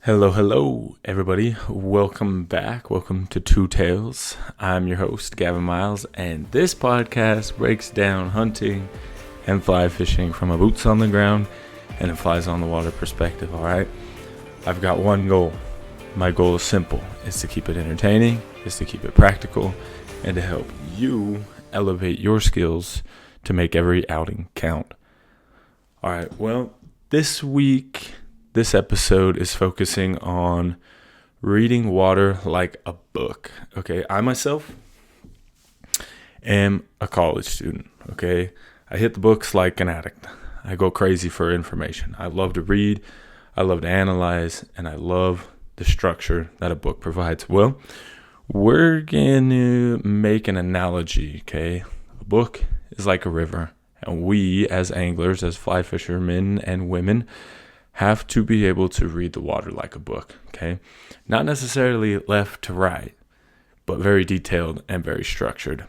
Hello, everybody. Welcome back. Welcome to Two Tales. I'm your host, Gavin Miles, and this podcast breaks down hunting and fly fishing from a boots on the ground and a flies on the water perspective, all right? I've got one goal. My goal is simple. It's to keep it entertaining, it's to keep it practical, and to help you elevate your skills to make every outing count. All right, well, this episode is focusing on reading water like a book. Okay, I myself am a college student. Okay, I hit the books like an addict. I go crazy for information. I love to read, I love to analyze, and I love the structure that a book provides. Well, we're gonna make an analogy. Okay, a book is like a river, and we as anglers, as fly fishermen and women, have to be able to read the water like a book, okay? Not necessarily left to right, but very detailed and very structured.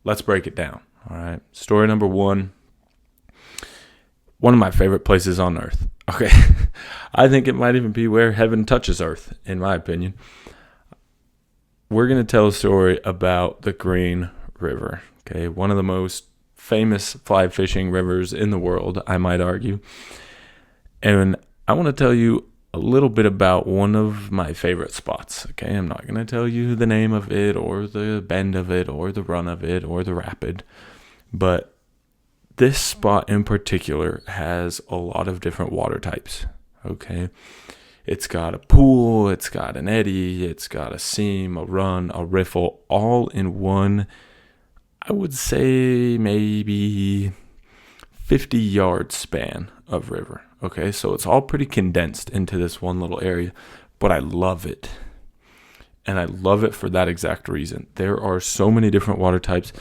Let's break it down, all right? Story number one of my favorite places on earth, okay? I think it might even be where heaven touches earth, in my opinion. We're going to tell a story about the Green River, okay? One of the most famous fly fishing rivers in the world, I might argue. And I want to tell you a little bit about one of my favorite spots, okay? I'm not going to tell you the name of it or the bend of it or the run of it or the rapid, but this spot in particular has a lot of different water types, okay? It's got a pool, it's got an eddy, it's got a seam, a run, a riffle, all in one, I would say maybe 50-yard span of river. Okay, so it's all pretty condensed into this one little area, but I love it. And I love it for that exact reason. There are so many different water types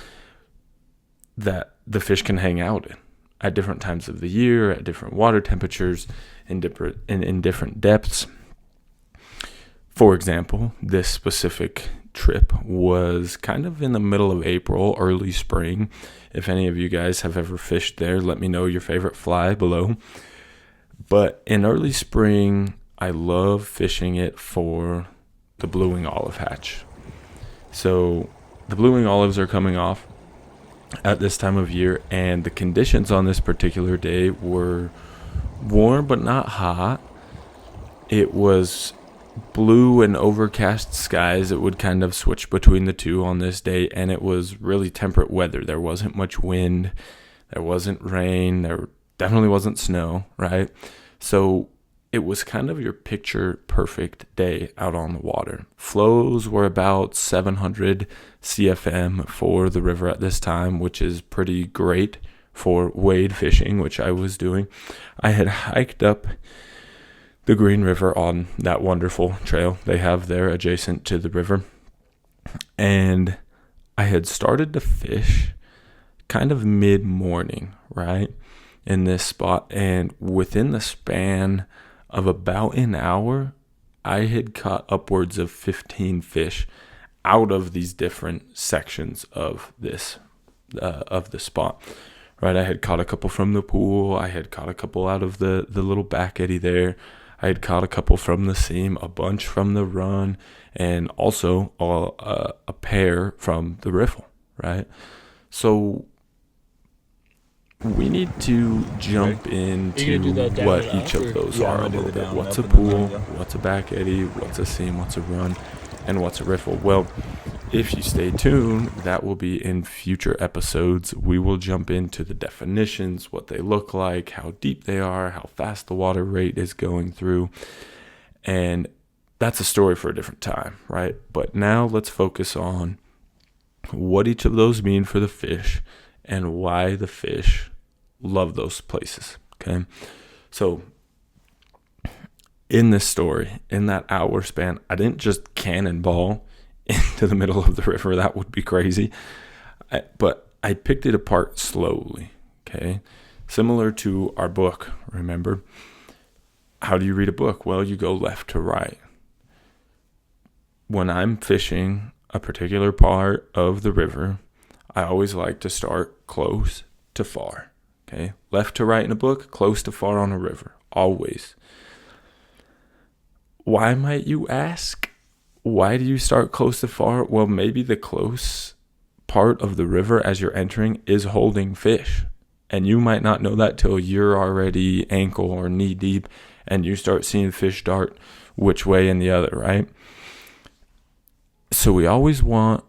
that the fish can hang out in at different times of the year, at different water temperatures, in different depths. For example, this specific trip was kind of in the middle of April, early spring. If any of you guys have ever fished there, let me know your favorite fly below. But in early spring, I love fishing it for the blueing olive hatch. So the blueing olives are coming off at this time of year, and the conditions on this particular day were warm but not hot. It was blue and overcast skies. It would kind of switch between the two on this day, and it was really temperate weather. There wasn't much wind, there wasn't rain, there definitely wasn't snow, right? So it was kind of your picture perfect day out on the water. Flows were about 700 CFM for the river at this time, which is pretty great for wade fishing, which I was doing. I had hiked up the Green River on that wonderful trail they have there adjacent to the river, and I had started to fish kind of mid-morning, right, in this spot, and within the span of about an hour, I had caught upwards of 15 fish out of these different sections of this of the spot, right? I had caught a couple from the pool, I had caught a couple out of the little back eddy there, I had caught a couple from the seam, a bunch from the run, and also a pair from the riffle, right? So we need to jump into what each of those are a little bit. What's a pool? What's a back eddy? What's a seam? What's a run? And what's a riffle? Well, if you stay tuned, that will be in future episodes. We will jump into the definitions, what they look like, how deep they are, how fast the water rate is going through. And that's a story for a different time, right? But now let's focus on what each of those mean for the fish and why the fish love those places, okay? So in this story, in that hour span, I didn't just cannonball into the middle of the river. That would be crazy. But I picked it apart slowly, okay? Similar to our book, remember? How do you read a book? Well, you go left to right. When I'm fishing a particular part of the river, I always like to start close to far. Okay, left to right in a book, close to far on a river, always. Why, might you ask? Why do you start close to far? Well, maybe the close part of the river as you're entering is holding fish. And you might not know that till you're already ankle or knee deep and you start seeing fish dart which way and the other, right? So we always want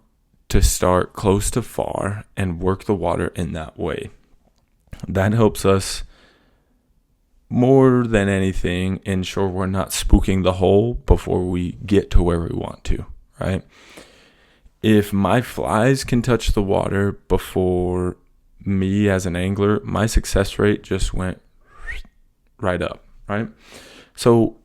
to start close to far and work the water in that way. That helps us more than anything ensure we're not spooking the hole before we get to where we want to, right? If my flies can touch the water before me as an angler, my success rate just went right up, right? So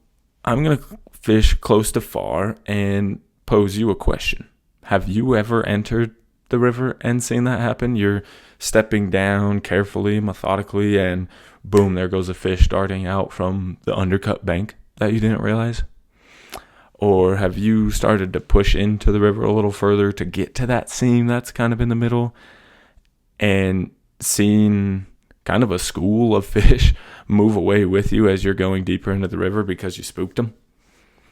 I'm going to fish close to far and pose you a question. Have you ever entered the river and seen that happen? You're stepping down carefully, methodically, and boom, there goes a fish darting out from the undercut bank that you didn't realize? Or have you started to push into the river a little further to get to that seam that's kind of in the middle and seen kind of a school of fish move away with you as you're going deeper into the river because you spooked them?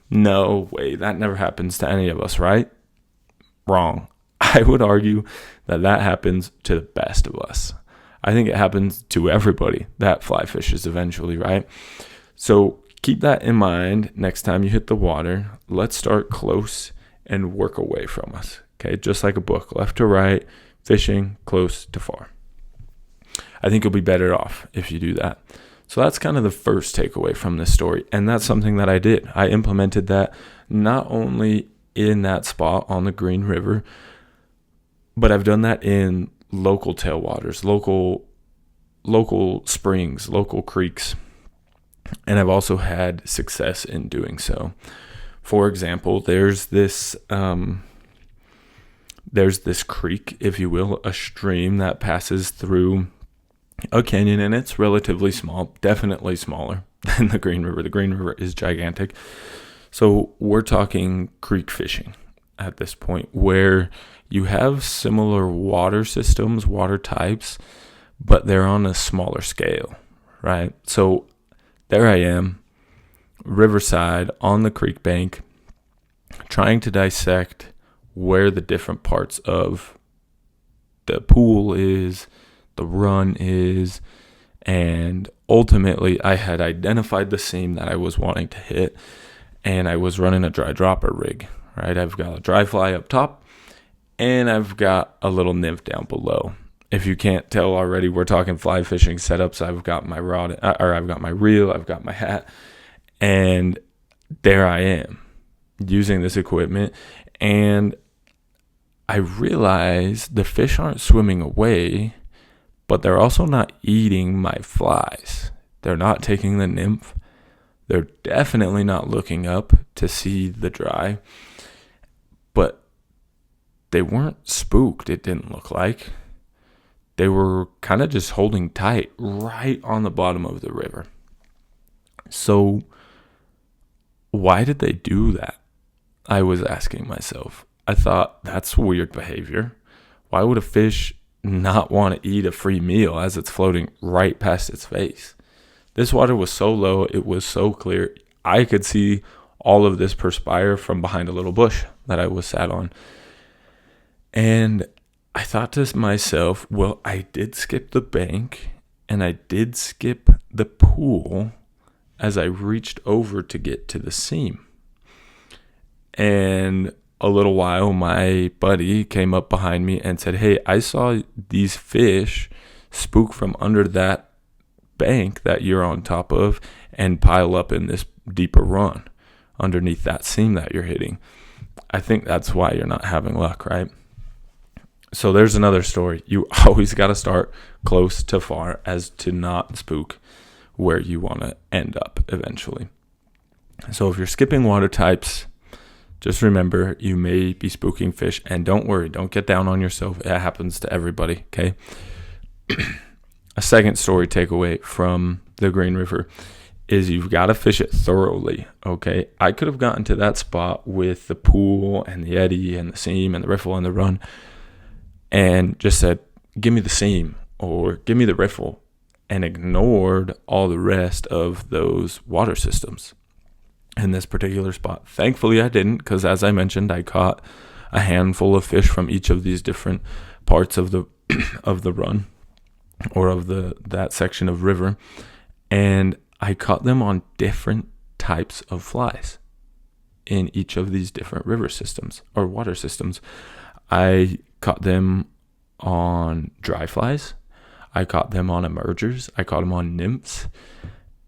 No way, that never happens to any of us, right? Wrong. I would argue that happens to the best of us. I think it happens to everybody that fly fishes eventually, right? So keep that in mind next time you hit the water. Let's start close and work away from us, okay? Just like a book, left to right, fishing close to far. I think you'll be better off if you do that. So that's kind of the first takeaway from this story, and that's something that I did. I implemented that not only in that spot on the Green River, but I've done that in local tailwaters, local springs, local creeks, and I've also had success in doing so. For example, there's this creek, if you will, a stream that passes through a canyon, and it's relatively small, definitely smaller than the Green River. The Green River is gigantic. So we're talking creek fishing at this point, where you have similar water systems, water types, but they're on a smaller scale, right? So there I am, riverside on the creek bank, trying to dissect where the different parts of the pool is, the run is, and ultimately I had identified the seam that I was wanting to hit, and I was running a dry dropper rig, right? I've got a dry fly up top, and I've got a little nymph down below. If you can't tell already, we're talking fly fishing setups. I've got my rod, or I've got my reel, I've got my hat, and there I am using this equipment, and I realize the fish aren't swimming away, but they're also not eating my flies. They're not taking the nymph. They're definitely not looking up to see the dry, but they weren't spooked, it didn't look like. They were kind of just holding tight right on the bottom of the river. So why did they do that? I was asking myself. I thought, that's weird behavior. Why would a fish not want to eat a free meal as it's floating right past its face? This water was so low, it was so clear. I could see all of this perspire from behind a little bush that I was sat on. And I thought to myself, well, I did skip the bank and I did skip the pool as I reached over to get to the seam. And a little while, my buddy came up behind me and said, hey, I saw these fish spook from under that bank that you're on top of and pile up in this deeper run underneath that seam that you're hitting. I think that's why you're not having luck, right? So there's another story. You always got to start close to far as to not spook where you want to end up eventually. So if you're skipping water types, just remember you may be spooking fish, and don't worry, don't get down on yourself. It happens to everybody, okay? A second story takeaway from the Green River is you've got to fish it thoroughly, okay? I could have gotten to that spot with the pool and the eddy and the seam and the riffle and the run and just said, give me the seam or give me the riffle, and ignored all the rest of those water systems. in this particular spot. Thankfully, I didn't, because as I mentioned, I caught a handful of fish from each of these different parts of the of the run, or of that section of river, and I caught them on different types of flies in each of these different river systems or water systems. I caught them on dry flies. I caught them on emergers. I caught them on nymphs.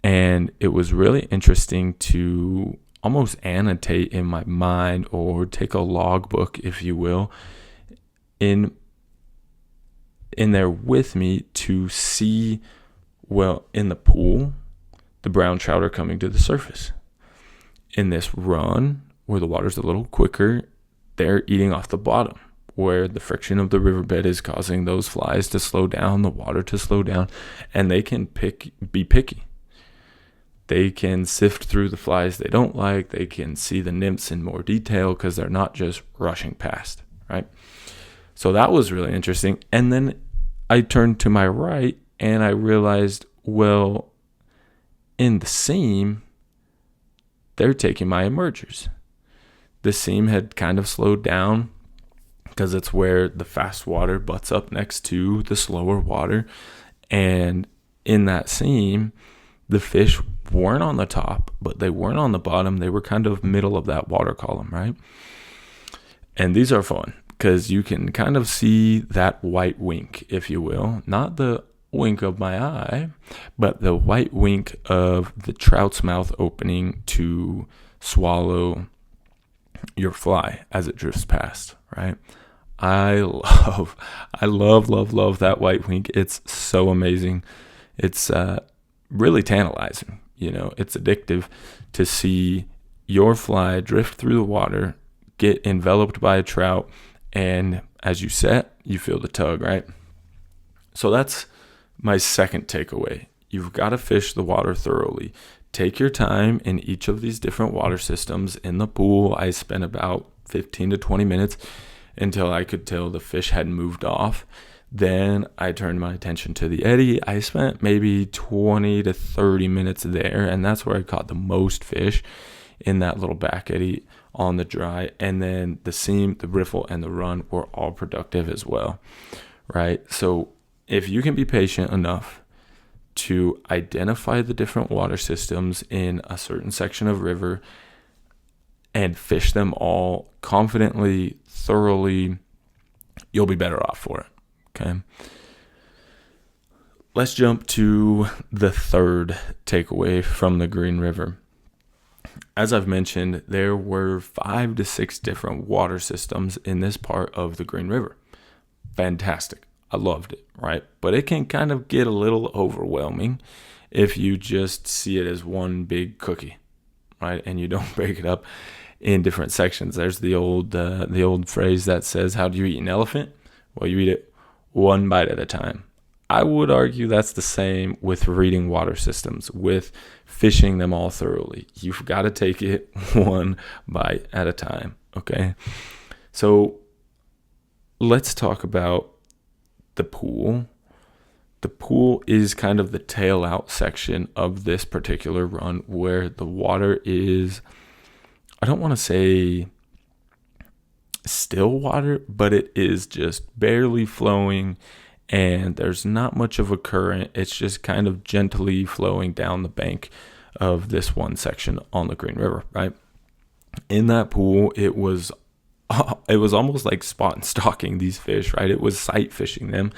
And it was really interesting to almost annotate in my mind, or take a logbook, if you will, in there with me, to see, well, in the pool, the brown trout are coming to the surface. In this run, where the water's a little quicker, they're eating off the bottom, where the friction of the riverbed is causing those flies to slow down, the water to slow down, and they can be picky. They can sift through the flies they don't like. They can see the nymphs in more detail because they're not just rushing past, right? So that was really interesting. And then I turned to my right and I realized, well, in the seam, they're taking my emergers. The seam had kind of slowed down because it's where the fast water butts up next to the slower water. And in that seam, the fish weren't on the top, but they weren't on the bottom. They were kind of middle of that water column, right? And these are fun because you can kind of see that white wink, if you will. Not the wink of my eye, but the white wink of the trout's mouth opening to swallow your fly as it drifts past, right? I love that white wink. It's so amazing. It's really tantalizing. It's addictive to see your fly drift through the water, get enveloped by a trout, and as you set, you feel the tug, right? So that's my second takeaway. You've got to fish the water thoroughly. Take your time in each of these different water systems. In the pool, I spent about 15 to 20 minutes until I could tell the fish had moved off. Then I turned my attention to the eddy. I spent maybe 20 to 30 minutes there, and that's where I caught the most fish, in that little back eddy on the dry. And then the seam, the riffle, and the run were all productive as well, right? So if you can be patient enough to identify the different water systems in a certain section of river and fish them all confidently, thoroughly, you'll be better off for it. Okay. Let's jump to the third takeaway from the Green River. As I've mentioned, there were 5 to 6 different water systems in this part of the Green River. Fantastic. I loved it, right? But it can kind of get a little overwhelming if you just see it as one big cookie, right? And you don't break it up in different sections. There's the old phrase that says, how do you eat an elephant? Well, you eat it one bite at a time. I would argue that's the same with reading water systems, with fishing them all thoroughly. You've got to take it one bite at a time, okay? So let's talk about the pool. The pool is kind of the tail out section of this particular run, where the water is, I don't want to say still water, but it is just barely flowing, and there's not much of a current. It's just kind of gently flowing down the bank of this one section on the Green River, right? In that pool, it was almost like spot and stalking these fish, right? It was sight fishing them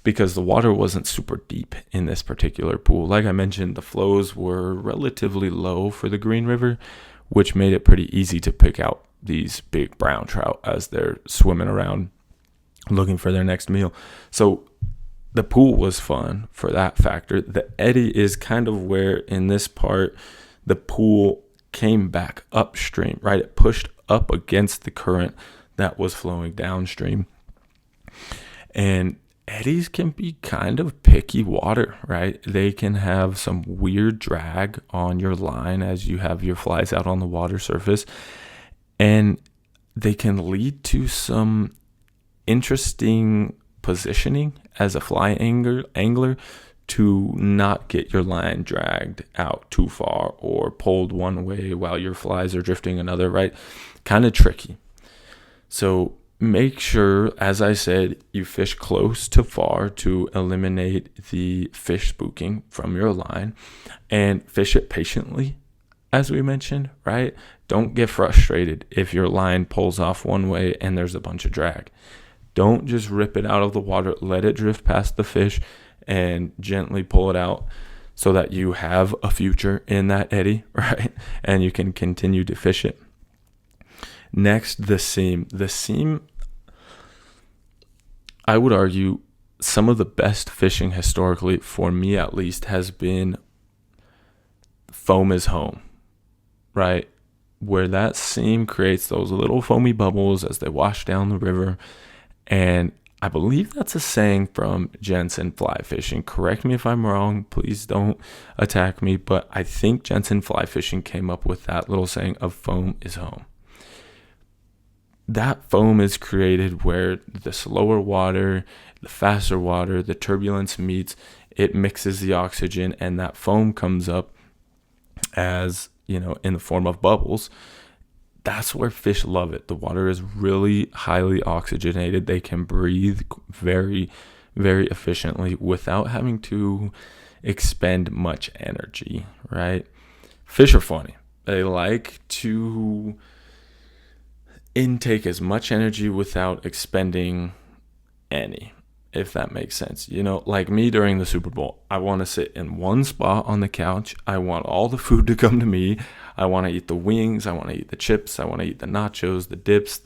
because the water wasn't super deep in this particular pool. Like I mentioned, the flows were relatively low for the Green River, which made it pretty easy to pick out these big brown trout as they're swimming around looking for their next meal. So the pool was fun for that factor. The eddy is kind of where in this part the pool came back upstream, right? It pushed up against the current that was flowing downstream. And eddies can be kind of picky water, right? They can have some weird drag on your line as you have your flies out on the water surface. And they can lead to some interesting positioning as a fly angler to not get your line dragged out too far or pulled one way while your flies are drifting another, right? Kind of tricky. So make sure, as I said, you fish close to far to eliminate the fish spooking from your line, and fish it patiently, as we mentioned, right? Don't get frustrated if your line pulls off one way and there's a bunch of drag. Don't just rip it out of the water. Let it drift past the fish and gently pull it out so that you have a future in that eddy, right? And you can continue to fish it. Next, the seam. The seam, I would argue, some of the best fishing historically, for me at least, has been foam is home, right? Where that seam creates those little foamy bubbles as they wash down the river. And I believe that's a saying from Jensen fly fishing. Correct me if I'm wrong. Please don't attack me. But I think Jensen fly fishing came up with that little saying of foam is home. That foam is created where the slower water, the faster water, the turbulence meets, it mixes the oxygen, and that foam comes up as, in the form of bubbles. That's where fish love it. The water is really highly oxygenated. They can breathe very, very efficiently without having to expend much energy, right? Fish are funny. They like to intake as much energy without expending any, if that makes sense. Like me during the Super Bowl, I want to sit in one spot on the couch. I want all the food to come to me. I want to eat the wings. I want to eat the chips. I want to eat the nachos, the dips,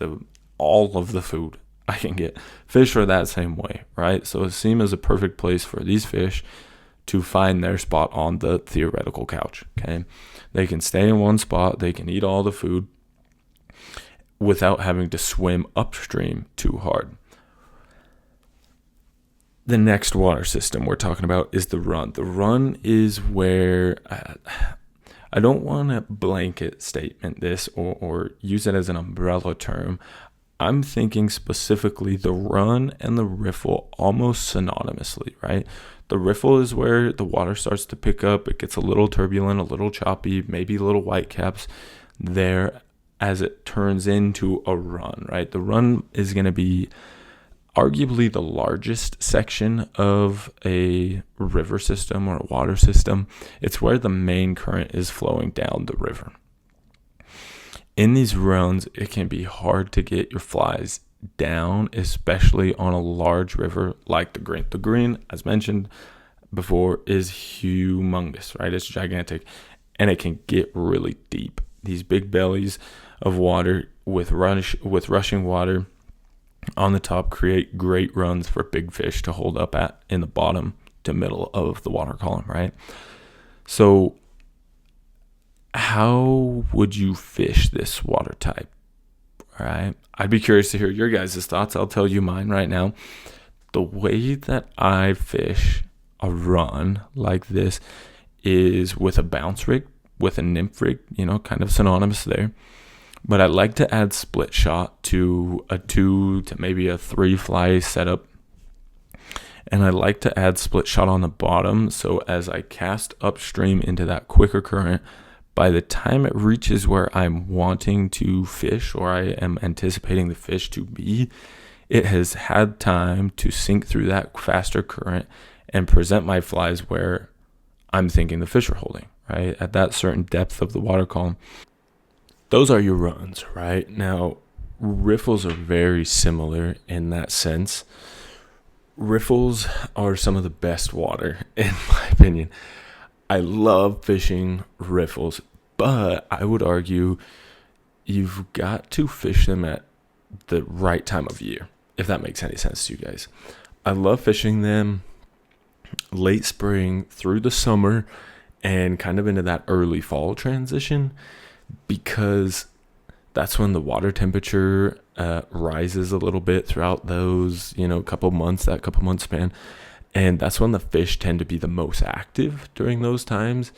all of the food I can get. Fish are that same way, right? So a seam is a perfect place for these fish to find their spot on the theoretical couch, okay? They can stay in one spot. They can eat all the food without having to swim upstream too hard. The next water system we're talking about is the run. The run is where I don't want to blanket statement this or use it as an umbrella term. I'm thinking specifically the run and the riffle almost synonymously, right? The riffle is where the water starts to pick up. It gets a little turbulent, a little choppy, maybe little whitecaps there as it turns into a run, right? The run is going to be arguably the largest section of a river system or a water system. It's where the main current is flowing down the river. In these runs, it can be hard to get your flies down, especially on a large river like the Green. The Green, as mentioned before, is humongous, right? It's gigantic, and it can get really deep. These big bellies of water with rushing water on the top create great runs for big fish to hold up at in the bottom to middle of the water column, right? So how would you fish this water type, right? I'd be curious to hear your guys' thoughts. I'll tell you mine right now. The way that I fish a run like this is with a bounce rig, with a nymph rig, kind of synonymous there. But I like to add split shot to a 2 to maybe a 3 fly setup. And I like to add split shot on the bottom. So as I cast upstream into that quicker current, by the time it reaches where I'm wanting to fish or I am anticipating the fish to be, it has had time to sink through that faster current and present my flies where I'm thinking the fish are holding, right? At that certain depth of the water column. Those are your runs, right? Now, riffles are very similar in that sense. Riffles are some of the best water, in my opinion. I love fishing riffles, but I would argue you've got to fish them at the right time of year, if that makes any sense to you guys. I love fishing them late spring through the summer and kind of into that early fall transition, because that's when the water temperature rises a little bit throughout those, couple months span. And that's when the fish tend to be the most active during those times.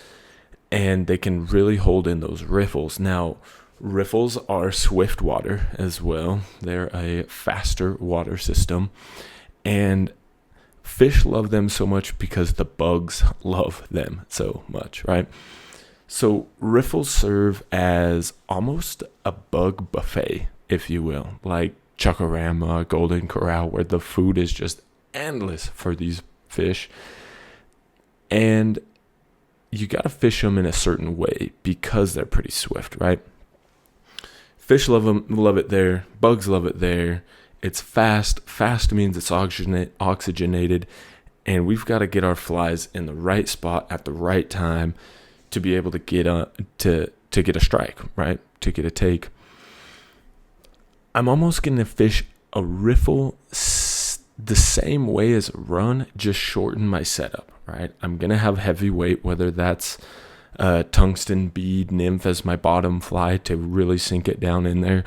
And they can really hold in those riffles. Now, riffles are swift water as well. They're a faster water system. And Fish love them so much because the bugs love them so much, right? So riffles serve as almost a bug buffet, if you will, like Chuckarama, Golden Corral, where the food is just endless for these fish. And you got to fish them in a certain way because they're pretty swift, right? Fish love it there. Bugs love it there. It's fast. Fast means it's oxygenated. And we've got to get our flies in the right spot at the right time to be able to get to get a strike, right? To get a take. I'm almost going to fish a riffle the same way as a run, just shorten my setup, right? I'm going to have heavy weight, whether that's tungsten bead nymph as my bottom fly to really sink it down in there,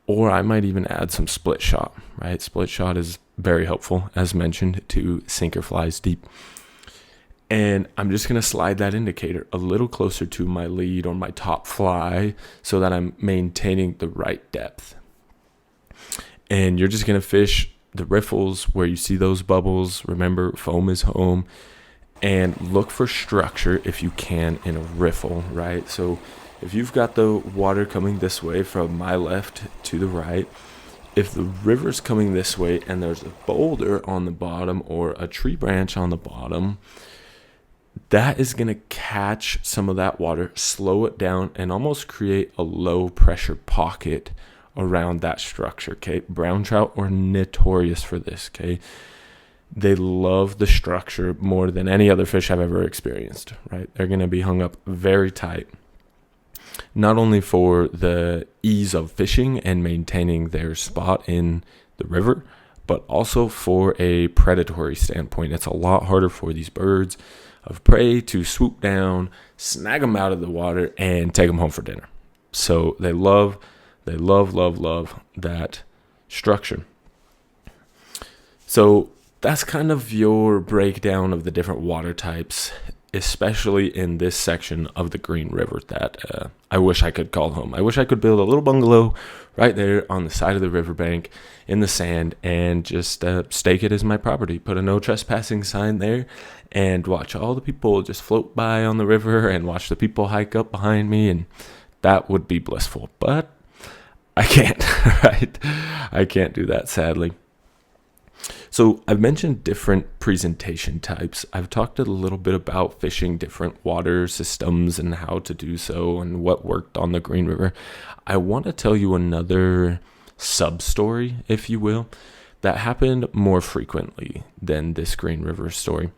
or I might even add some split shot, right? Split shot is very helpful, as mentioned, to sinker flies deep. And I'm just going to slide that indicator a little closer to my lead or my top fly so that I'm maintaining the right depth. And you're just going to fish the riffles where you see those bubbles. Remember, foam is home. And look for structure if you can in a riffle, right? So if you've got the water coming this way from my left to the right, if the river's coming this way and there's a boulder on the bottom or a tree branch on the bottom, that is going to catch some of that water, slow it down, and almost create a low pressure pocket around that structure, okay? Brown trout are notorious for this, okay? They love the structure more than any other fish I've ever experienced, right? They're going to be hung up very tight, not only for the ease of fishing and maintaining their spot in the river, but also for a predatory standpoint. It's a lot harder for these birds of prey to swoop down, snag them out of the water, and take them home for dinner. So they love that structure. So that's kind of your breakdown of the different water types, especially in this section of the Green River that I wish I could call home. I wish I could build a little bungalow right there on the side of the riverbank in the sand and just stake it as my property. Put a no trespassing sign there and watch all the people just float by on the river and watch the people hike up behind me, and that would be blissful. But I can't, right? I can't do that, sadly. So I've mentioned different presentation types. I've talked a little bit about fishing different water systems and how to do so and what worked on the Green River. I want to tell you another sub-story, if you will, that happened more frequently than this Green River story.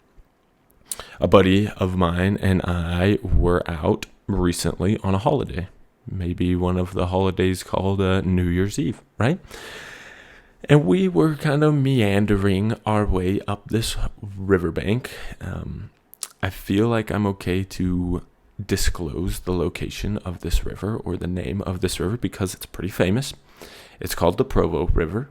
A buddy of mine and I were out recently on a holiday, maybe one of the holidays called New Year's Eve, right? And we were kind of meandering our way up this riverbank. I feel like I'm okay to disclose the location of this river or the name of this river because it's pretty famous. It's called the Provo River.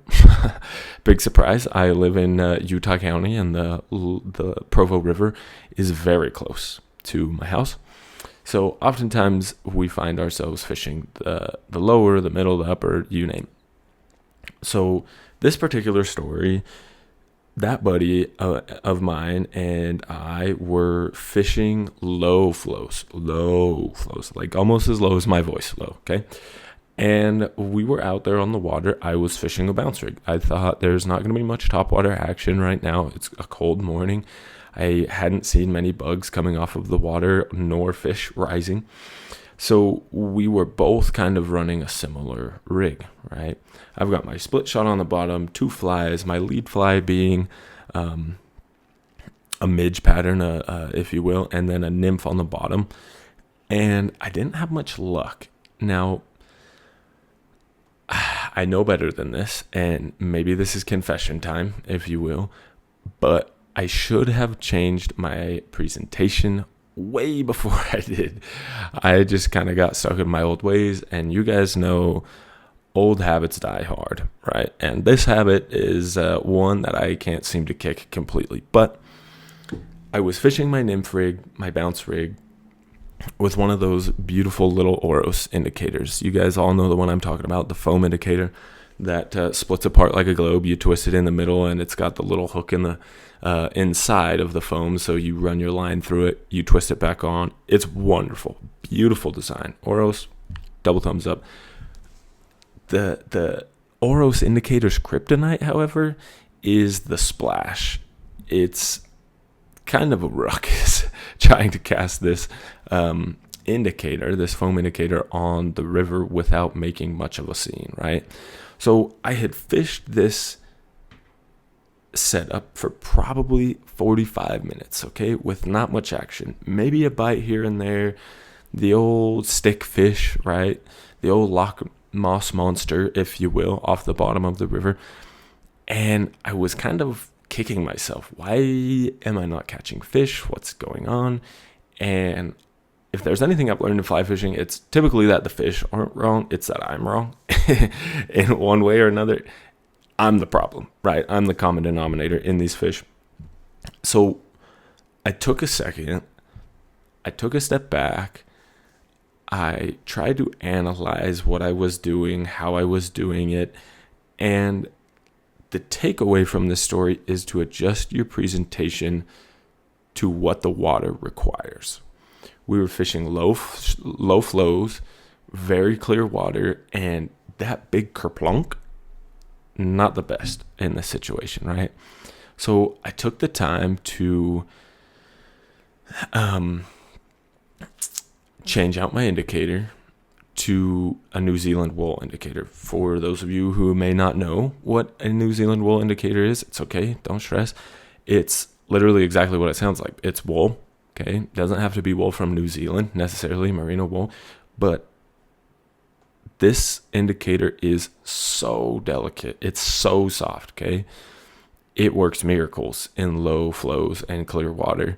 Big surprise. I live in Utah County, and the Provo River is very close to my house. So oftentimes we find ourselves fishing the lower, the middle, the upper, you name it. So this particular story, that buddy of mine and I were fishing low flows, like almost as low as my voice low, okay? And we were out there on the water. I was fishing a bounce rig. I thought there's not going to be much topwater action right now. It's a cold morning. I hadn't seen many bugs coming off of the water nor fish rising. So we were both kind of running a similar rig, right? I've got my split shot on the bottom, 2 flies, my lead fly being a midge pattern, if you will, and then a nymph on the bottom. And I didn't have much luck. Now, I know better than this, and maybe this is confession time, if you will, but I should have changed my presentation way before I did. I just kind of got stuck in my old ways, and you guys know old habits die hard, right? And this habit is one that I can't seem to kick completely. But I was fishing my nymph rig, my bounce rig, with one of those beautiful little Oros indicators. You guys all know the one I'm talking about, the foam indicator. that splits apart like a globe. You twist it in the middle, and it's got the little hook in the inside of the foam. So you run your line through it, you twist it back on. It's wonderful, beautiful design. Oros, double thumbs up. The Oros indicator's kryptonite, however, is the splash. It's kind of a ruckus trying to cast this indicator, this foam indicator, on the river without making much of a scene, right? So I had fished this setup for probably 45 minutes, okay, with not much action. Maybe a bite here and there, the old stick fish, right? The old Loch Moss monster, if you will, off the bottom of the river. And I was kind of kicking myself. Why am I not catching fish? What's going on? And if there's anything I've learned in fly fishing, it's typically that the fish aren't wrong. It's that I'm wrong in one way or another. I'm the problem, right? I'm the common denominator in these fish. So I took a second. I took a step back. I tried to analyze what I was doing, how I was doing it. And the takeaway from this story is to adjust your presentation to what the water requires. We were fishing low flows, very clear water, and that big kerplunk, not the best in this situation, right? So I took the time to change out my indicator to a New Zealand wool indicator. For those of you who may not know what a New Zealand wool indicator is, it's okay, don't stress. It's literally exactly what it sounds like. It's wool. Okay, doesn't have to be wool from New Zealand necessarily, merino wool, but this indicator is so delicate. It's so soft, okay? It works miracles in low flows and clear water.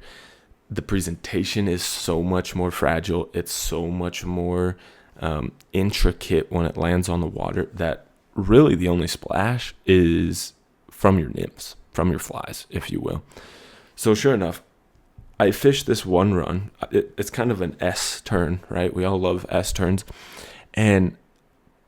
The presentation is so much more fragile. It's so much more intricate when it lands on the water that really the only splash is from your nymphs, from your flies, if you will. So sure enough, I fished this one run. It's kind of an S turn, right? We all love S turns. And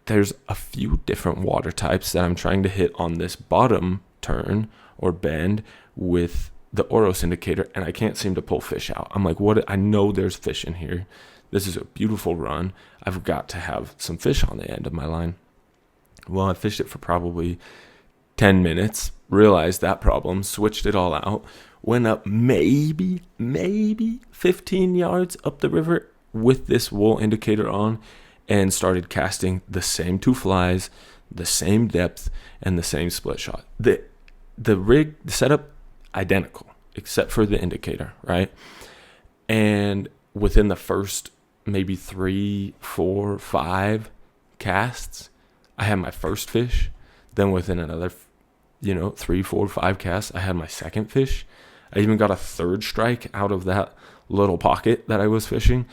there's a few different water types that I'm trying to hit on this bottom turn or bend with the Oros indicator, and I can't seem to pull fish out. I'm like, what? I know there's fish in here. This is a beautiful run. I've got to have some fish on the end of my line. Well, I fished it for probably 10 minutes, realized that problem, switched it all out, went up maybe 15 yards up the river with this wool indicator on, and started casting the same two flies, the same depth, and the same split shot. The rig, the setup, identical, except for the indicator, right? And within the first maybe 3, 4, 5 casts, I had my first fish. Then within another, 3, 4, 5 casts, I had my second fish. I even got a third strike out of that little pocket that I was fishing.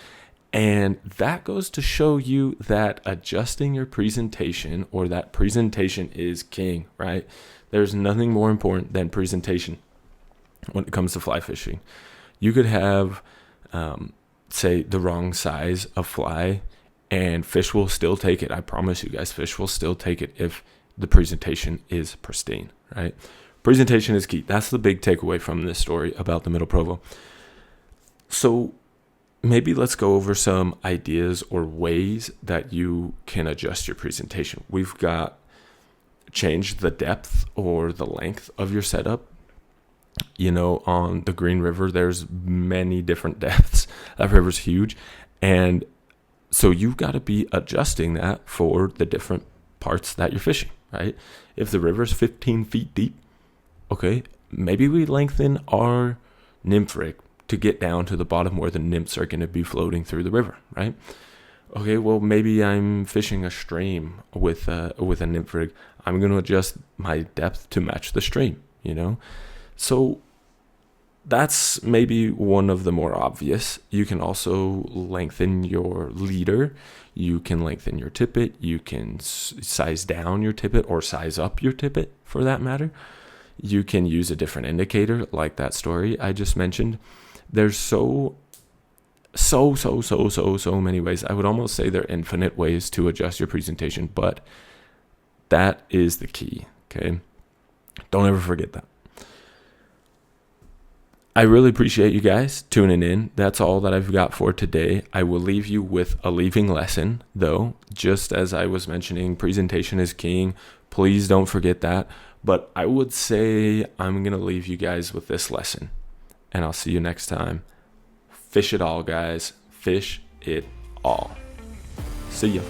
And that goes to show you that adjusting your presentation, or that presentation is king, right? There's nothing more important than presentation when it comes to fly fishing. You could have, say, the wrong size of fly, and fish will still take it. I promise you guys, fish will still take it if the presentation is pristine, right? Presentation is key. That's the big takeaway from this story about the Middle Provo. So maybe let's go over some ideas or ways that you can adjust your presentation. We've got change the depth or the length of your setup. On the Green River, there's many different depths. That river's huge. And so you've got to be adjusting that for the different parts that you're fishing, right? If the river's 15 feet deep, okay, maybe we lengthen our nymph rig to get down to the bottom where the nymphs are going to be floating through the river, right? Okay, well, maybe I'm fishing a stream with a nymph rig. I'm going to adjust my depth to match the stream, So that's maybe one of the more obvious. You can also lengthen your leader. You can lengthen your tippet. You can size down your tippet or size up your tippet for that matter. You can use a different indicator like that story I just mentioned. There's so many ways. I would almost say there are infinite ways to adjust your presentation, but That is the key, okay? Don't ever forget that. I really appreciate you guys tuning in. That's all that I've got for today. I will leave you with a leaving lesson, though. Just as I was mentioning, presentation is king. Please don't forget that. But I would say I'm going to leave you guys with this lesson. And I'll see you next time. Fish it all, guys. Fish it all. See ya.